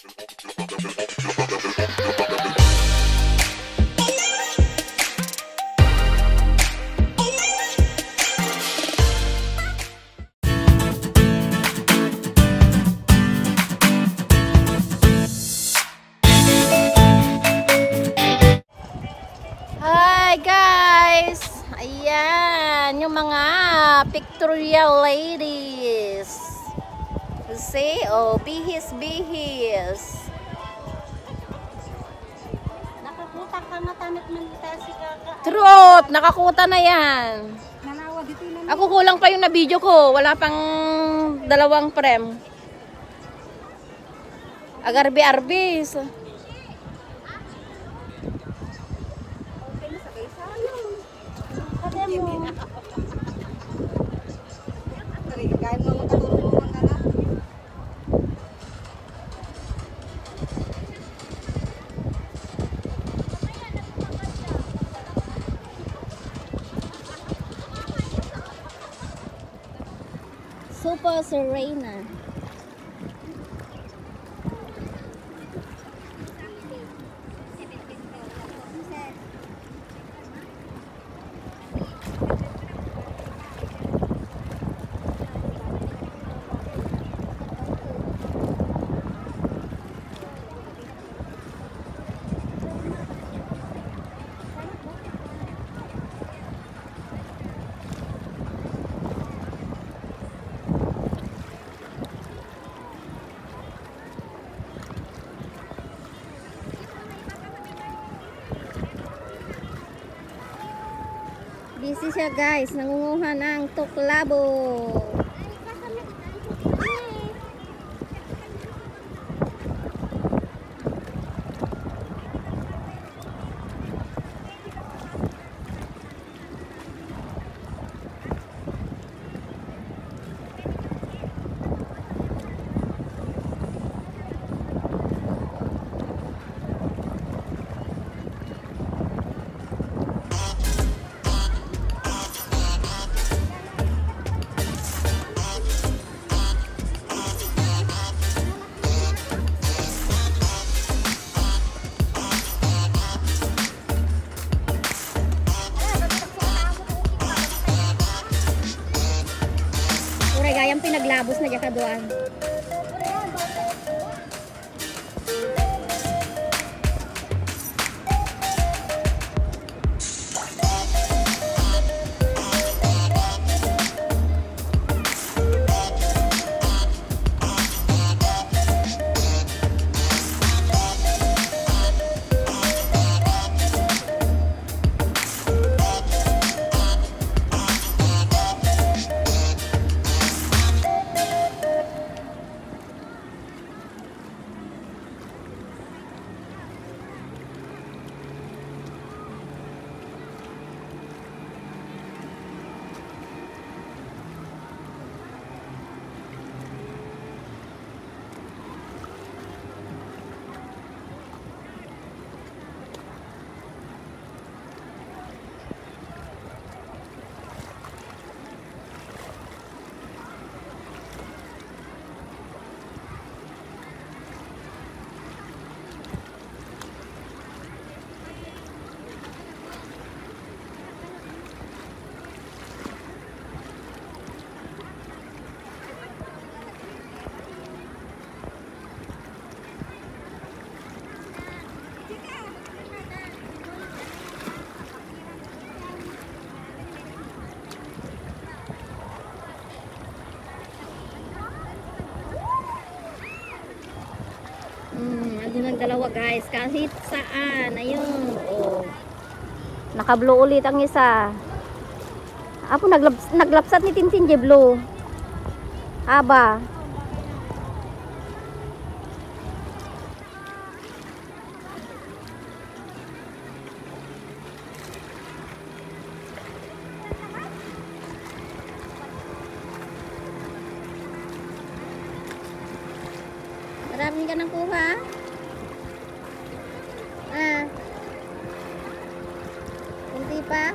Hi guys! Ayan, yung mga pictorial ladies. See? Oh, bihis. Nakakuta ka matanit man si kaka. Truth! Nakakuta na yan. Nanawa dito na. Ako kulang pa yung na video ko. Wala pang 2 frame. Agarbi-arbis. Super Serena. Busy siya guys, nangunguha ng tuklabo. Gayang pinaglabos na dyan kaduan. Andun ang dalawa guys, kahit saan. Ayun, oh. Naka-blue ulit ang isa. Apo naglapsat ni Tintin je blue. Aba. Marami ka nang kuha? Kunti pa?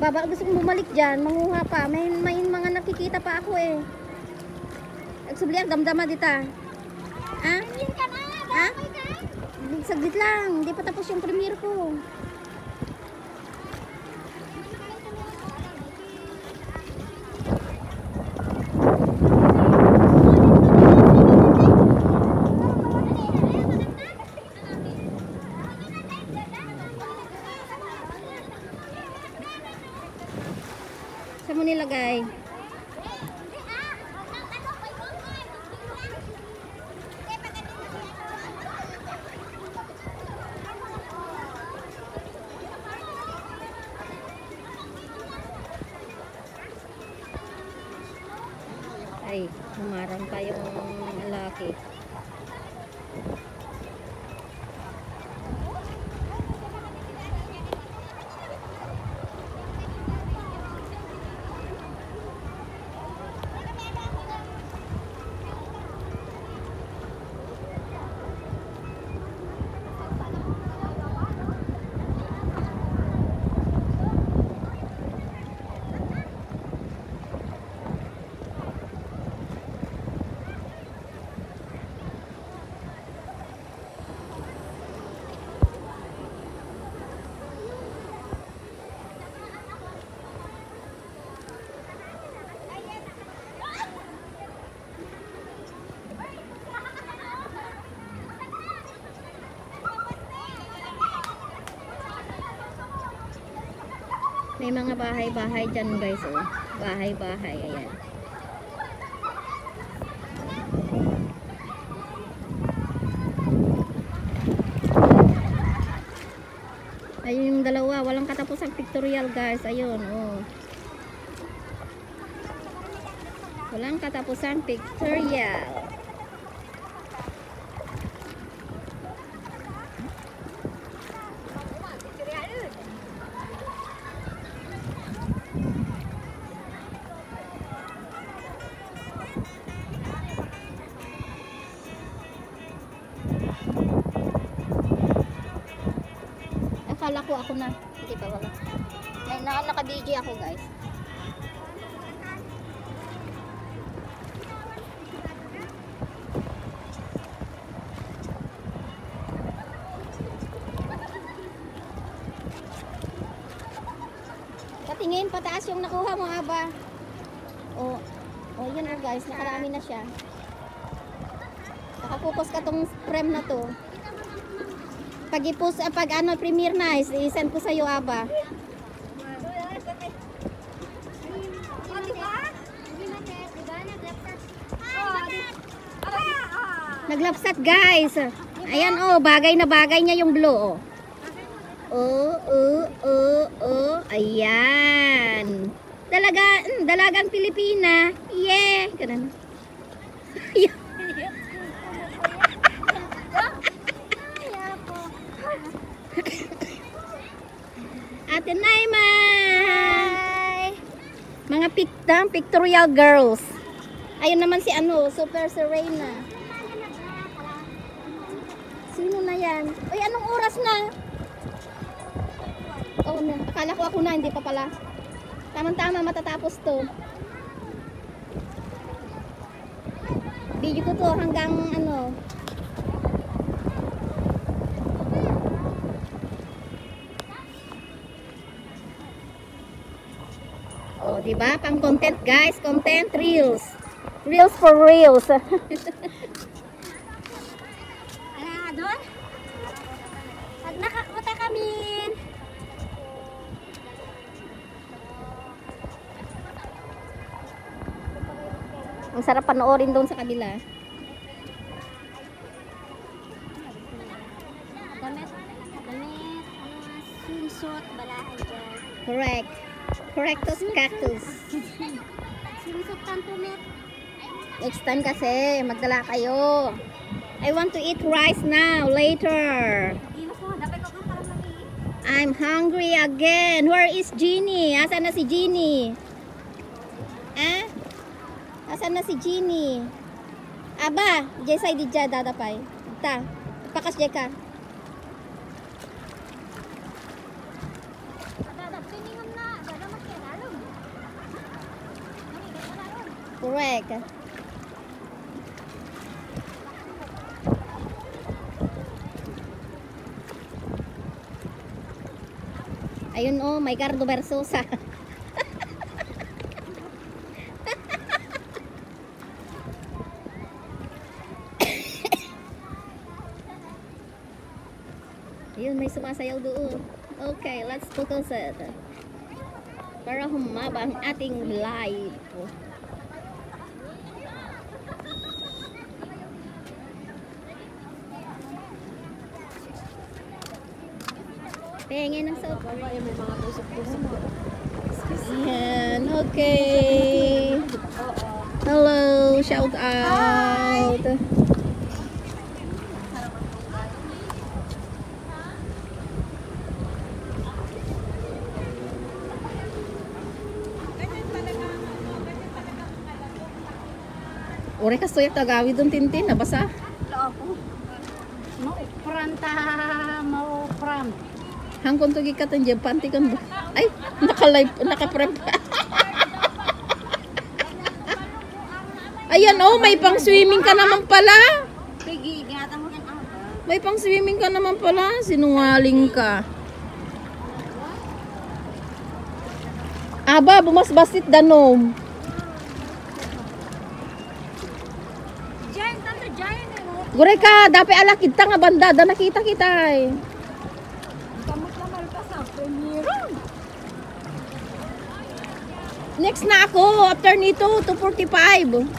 gusto kong bumalik dyan, manguha pa. May mga nakikita pa ako eh. Nagsubliak, damdama dita. Ha? Ha? Saglit lang, hindi pa tapos yung premiere ko. Saan mo nilagay? Ay, humarang pa yung lalaki. May mga bahay-bahay dyan guys, oh. Bahay-bahay, ayan. Ayun yung dalawa, walang katapusang pictorial guys, ayun, oh. Walang katapusang pictorial. Akala ko ako na. Hindi pa wala. Naka-DJ ako guys. Patingin, pataas yung nakuha mo, Aba. Oh, yun na guys. Nakarami na siya. Nakapokus ka tong frame na to. Pag ano, premiere na, i-send ko sa'yo, Aba. Naglapsat, guys. Ayan, oh, bagay na bagay niya yung blue, oh. Ayan. Dalagang Pilipina. Yeah. Ganun. Ate Naima! Hi! Mga pictorial girls. Ayun naman si ano, Super Serena. Sino na yan? Uy, anong oras na? Oh, akala ko ako na, hindi pa pala. Tamang-tama, matatapos to. Video ko to hanggang ano. Oh, diba? Pang content guys, content reels. Reels for reels. Doon? Pag nakakuta kami. Ang sarap panoorin doon sa kabila. Damit, swimsuit, balahan dyan. Correct. Correctus cactus. Swimsuit tantumit. Next time kasi, magdala kayo. I want to eat rice now, later. Iwas mo, dapat ko kang parang lagi. I'm hungry again. Where is Jeannie? Asan na si Jeannie? Ah? Asan na si Jeannie? Aba, Jesay di dya dadapay. Ta, pakas dya ka. Dadap, siningam na. Dadap, Correct. Ayun oh, may Cardo Versosa. Ayun, may sumasayaw doon. Okay, let's focus it. Para humaba ang ating live. Pengen ng soap. May mga tusok-tusok. Yan, okay. Hello, shout out. Ore ka soyak tagawi doon Tintin, nabasa. Ako. Mau pram. Hangkon to gikatan dyan, panty kan ba? Ay, naka-live, naka-prep. Ayan oh, may pang swimming ka naman pala. Pigi, ingatan mo yan ako. May pang swimming ka naman pala. Sinungaling ka. Aba, bumasbasit danom. Giant, tanto giant eh. Gure ka, dapat ala kita nga banda. Da nakita kita eh. Kamot naman pa sa premiere. Next na ako. After nito, 2:45.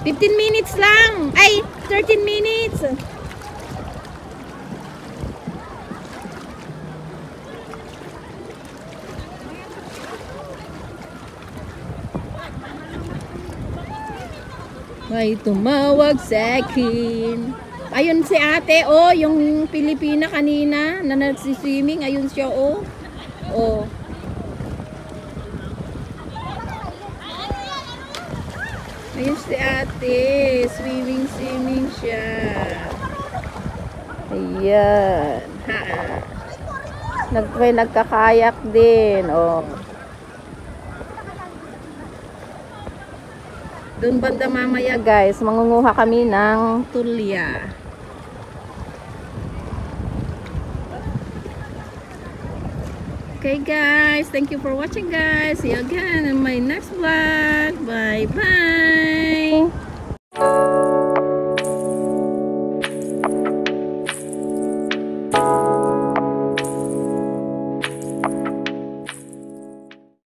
15 minutes lang. Ay, 13 minutes. May tumawag sa akin. Ayun si ate, oh, yung Pilipina kanina na nagsiswimming. Ayun siya, oh. Oh. Ayun si ate. Swimming siya. Ayan. Ha. May nagkakayak din, oh. Doon banda mamaya guys, mangunguha kami ng tulya. Okay guys, thank you for watching guys. See you again in my next vlog. Bye bye.